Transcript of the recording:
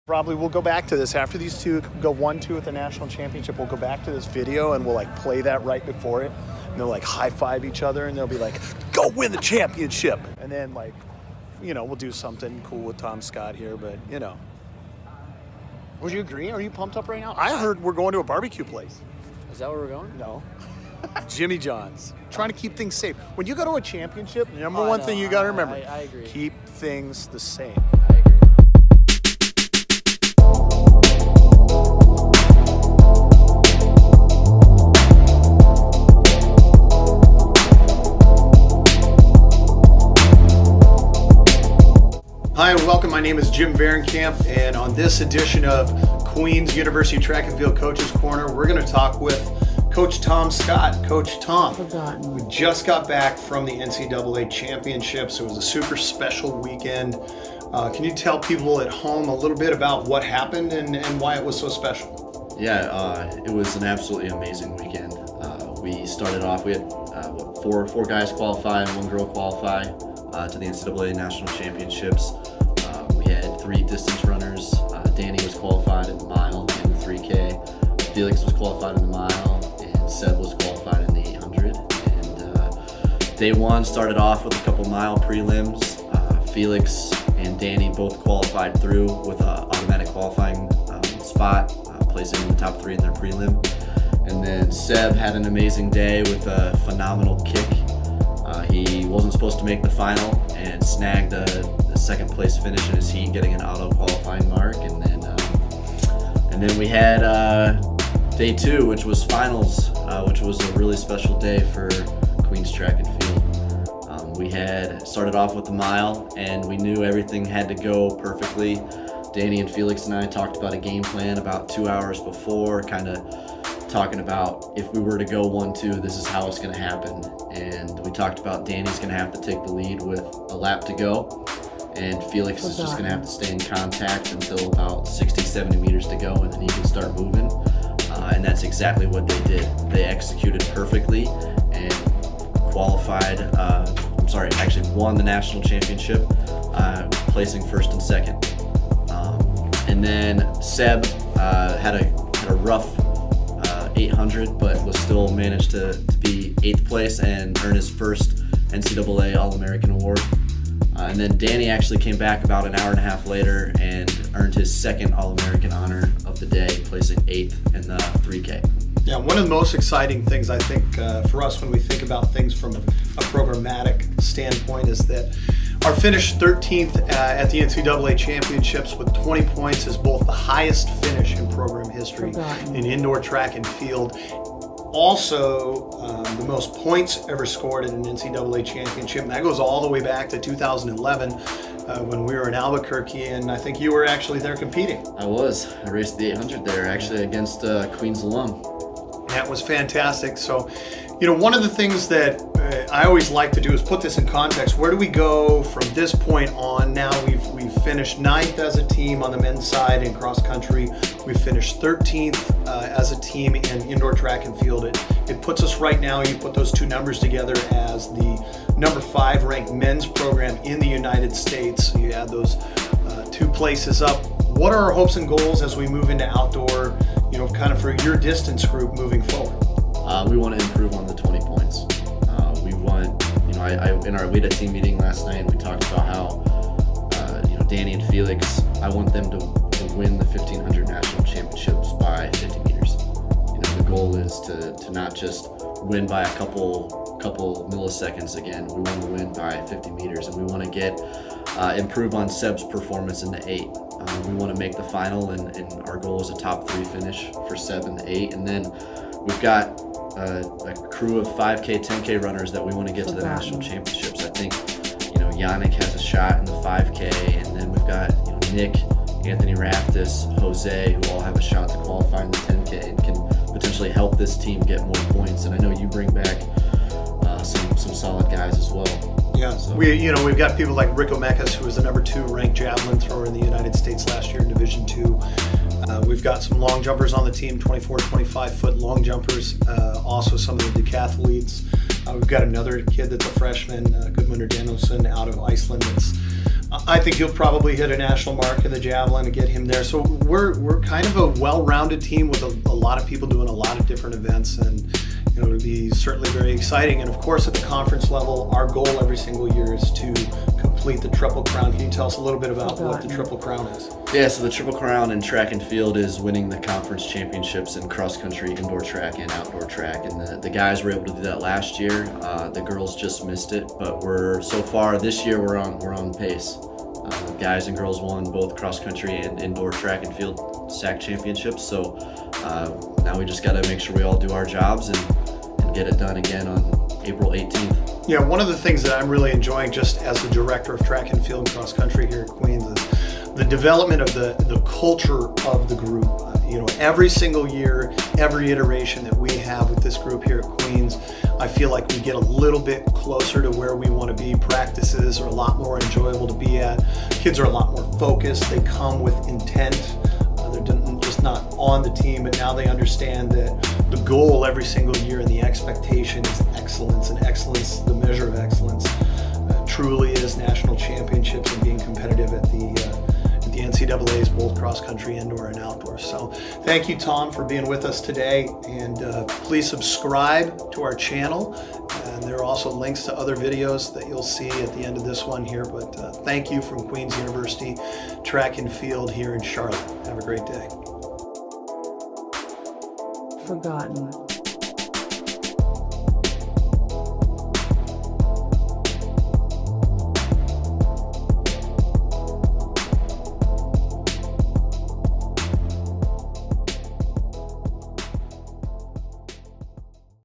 Probably we'll go back to this after these two go 1-2 at the national championship. We'll go back to this video and we'll like play that right before it. And they'll like high five each other and they'll be like, go win the championship. And then like, you know, we'll do something cool with Tom Scott here, but you know. Would you agree? Are you pumped up right now? I heard we're going to a barbecue place. Is that where we're going? No. Jimmy John's. Trying to keep things safe. When you go to a championship, the number one thing you got to remember, I agree. Keep things the same. I agree. Hi and welcome. My name is Jim Vahrenkamp, and on this edition of Queens University Track and Field Coaches Corner, we're going to talk with Coach Tom Scott. Coach Tom, we just got back from the NCAA championships. It was a super special weekend. Can you tell people at home a little bit about what happened and why it was so special? Yeah, it was an absolutely amazing weekend. We started off, we had four guys qualify and one girl qualify to the NCAA National Championships. We had 3 distance runners. Danny was qualified in the mile and the 3K. Felix was qualified in the mile, and Seb was qualified in the 800. And day one started off with a couple mile prelims. Felix and Danny both qualified through with an automatic qualifying spot, placing in the top 3 in their prelim. And then Seb had an amazing day with a phenomenal kick. He wasn't supposed to make the final and snagged the second place finish in his heat, getting an auto qualifying mark. And then we had day 2, which was finals, which was a really special day for Queens Track and Field. We had started off with the mile, and we knew everything had to go perfectly. Danny and Felix and I talked about a game plan about 2 hours before, kind of talking about if we were to go 1-2, this is how it's going to happen. And we talked about Danny's going to have to take the lead with a lap to go, and Felix is just going to have to stay in contact until about 60-70 meters to go, and then he can start moving. And that's exactly what they did. They executed perfectly and qualified, actually won the national championship, placing first and second. And then Seb had a rough 800, but was still managed to be 8th place and earn his first NCAA All-American award. And then Danny actually came back about an hour and a half later and earned his second All-American honor of the day, placing 8th in the 3K. Yeah, one of the most exciting things I think for us when we think about things from a programmatic standpoint is that our finish 13th at the NCAA championships with 20 points is both the highest finish in program history in indoor track and field. Also, the most points ever scored in an NCAA championship. And that goes all the way back to 2011 when we were in Albuquerque, and I think you were actually there competing. I was. I raced the 800 there, actually against Queens alum. That was fantastic. So, you know, one of the things that I always like to do is put this in context. Where do we go from this point on? Now we've finished 9th as a team on the men's side in cross country. We've finished 13th as a team in indoor track and field. It puts us right now, you put those two numbers together, as the number 5 ranked men's program in the United States. So you add those 2 places up. What are our hopes and goals as we move into outdoor, you know, kind of for your distance group moving forward? We want to improve on the 20 points. We want, you know, we had a team meeting last night and we talked about how, you know, Danny and Felix, I want them to win the 1500 national championships by 50 meters. You know, the goal is to not just win by a couple milliseconds again. We want to win by 50 meters, and we want to get improve on Seb's performance in the 8. We want to make the final, and our goal is a top 3 finish for Seb in the 8. And then we've got a crew of 5K, 10K runners that we want to get to the national championships. I think, you know, Yannick has a shot in the 5K, and then we've got, you know, Nick, Anthony Raftis, Jose, who all have a shot to qualify in the 10K and can potentially help this team get more points. And I know you bring back some solid guys as well. Yeah, so we've got people like Rico Mecas, who was the number 2 ranked javelin thrower in the United States last year in Division II. We've got some long jumpers on the team, 24 to 25 foot long jumpers. Also some of the decathletes. We've got another kid that's a freshman, Gudmundur Danielsson out of Iceland, that's I think he'll probably hit a national mark in the javelin and get him there. So we're kind of a well-rounded team with a lot of people doing a lot of different events, and it'll be certainly very exciting. And of course, at the conference level, our goal every single year is to complete the Triple Crown. Can you tell us a little bit about what the Triple Crown is? Yeah, so the Triple Crown in track and field is winning the conference championships in cross country, indoor track, and outdoor track. And the guys were able to do that last year. The girls just missed it, but so far this year we're on pace. Guys and girls won both cross country and indoor track and field SAC championships. So now we just got to make sure we all do our jobs and get it done again on April 18th. Yeah, one of the things that I'm really enjoying just as the director of track and field and cross country here at Queens is the development of the culture of the group. Every single year, every iteration that we have with this group here at Queens, I feel like we get a little bit closer to where we want to be. Practices are a lot more enjoyable to be at. Kids are a lot more focused. They come with intent. They're just not on the team, but now they understand that the goal every single year and the expectation is excellence, and excellence, the measure of excellence, truly is national championships and being competitive at the NCAA's, both cross country, indoor and outdoor. So thank you, Tom, for being with us today, and please subscribe to our channel. And there are also links to other videos that you'll see at the end of this one here. But thank you from Queens University Track and Field here in Charlotte. Have a great day. Forgotten.